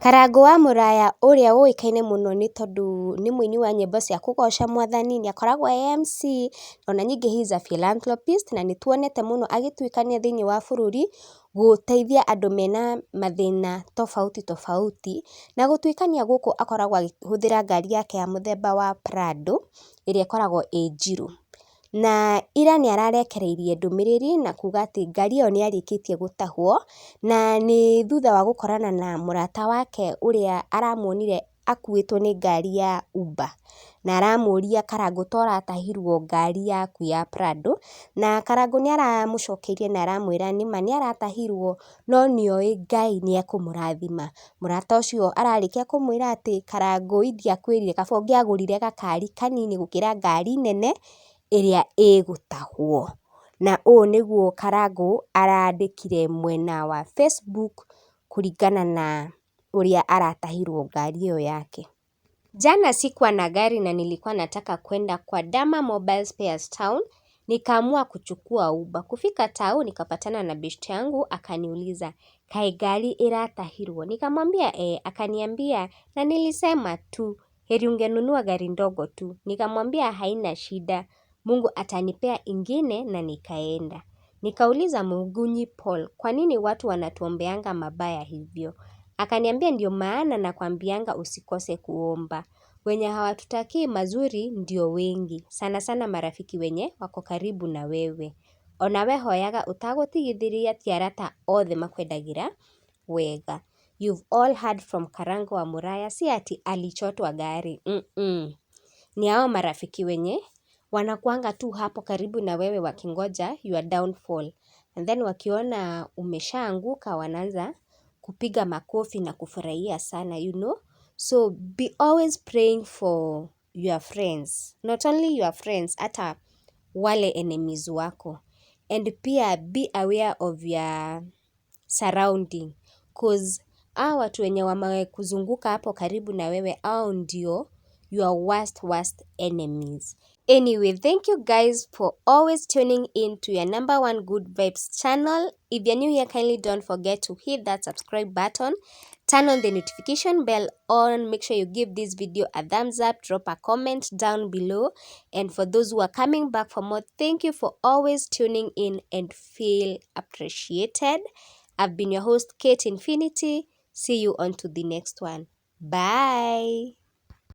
Karangu wa Muraya ũrĩa ũĩkaine mũno nĩ tondũ nĩ mũini wa nyĩmbo cia kũgoca Mwathani, nĩ akoragwo e MC, ona ningĩ he is a philanthropist, na nĩ tuonete mũno agĩtuĩkania thĩinĩ wa bũrũri gũteithia andũ mena mathĩna tofauti tofauti, na gũtuĩkania gũkũ akoragwo akĩhũthĩra ngari yake ya mũthemba wa prado, ĩrĩa ĩkoragwo ĩ njirũ. Na ira nĩ ararekereirie ndũmĩrĩri na kuga atĩ ngari ĩyo nĩ yarĩkĩtie gũtahwo, na nĩ thutha wa gũkorana na mũrata wake ũrĩa aramuonire akuĩtwo nĩ ngari ya Uber, na aramũria Karangu ta ũratahirwo ngari yaku ya prado, na Karangu nĩ aramũcokeirie na aramwĩra nĩma nĩ aratahirwo no nĩoĩ Ngai niakumurathima. Mũrata ũcio ararĩkia kũmwĩra atĩ Karangu indiakwĩrire kaba ũngĩagũrire gakari kanini gũkĩra ngari nene ĩrĩa ĩgũtahwo. Na ũũ nĩguo Karangu arandĩkire mwena wa Facebook kũringana na ũrĩa aratahirwo ngari ĩyo yake. Jana sikuwa na gari na nilikuwa nataka kwenda kwa Dama Mobile Spares Town, nikaamua kuchukua Uber. Kufika town nikapatana na beshte yangu akaniuliza, kaĩ gari iratahirwo? Nikamwambia akaniambia na nilisema tu heri ungenunua gari ndogo tu. Nikamwambia haina shida, Mungu atanipea ingine, na nikaenda. Nikauliza Mugunyi Paul, kwa nini watu wanatuombeanga mabaya hivyo? Akaniambia ndio maana nakwambianga usikose kuomba. Wenye hawatutakii mazuri ndio wengi. Sana sana marafiki wenye wako karibu na wewe. Onawe hoyaga utagũtigithĩria ti arata othe makwendagira wega. You've all heard from Karangu Wa Muraya. Si ati alichotwa gari. Ni hao marafiki wenye wanakuanga tu hapo karibu na wewe wakingoja your downfall. And then wakiona umeshaanguka wanaanza kupiga makofi na kufurahia sana, you know. So be always praying for your friends. Not only your friends, hata wale enemies wako. And pia be aware of your surrounding. Cause hao watu wenye wamekuzunguka hapo karibu na wewe, hao ndio your worst enemies. Anyway, thank you guys for always tuning in to your number one good vibes channel. If you're new here, kindly don't forget to hit that subscribe button, turn on the notification bell on, make sure you give this video a thumbs up, drop a comment down below. And for those who are coming back for more, thank you for always tuning in and feel appreciated. I've been your host, Kate Infinity. See you on to the next one. Bye.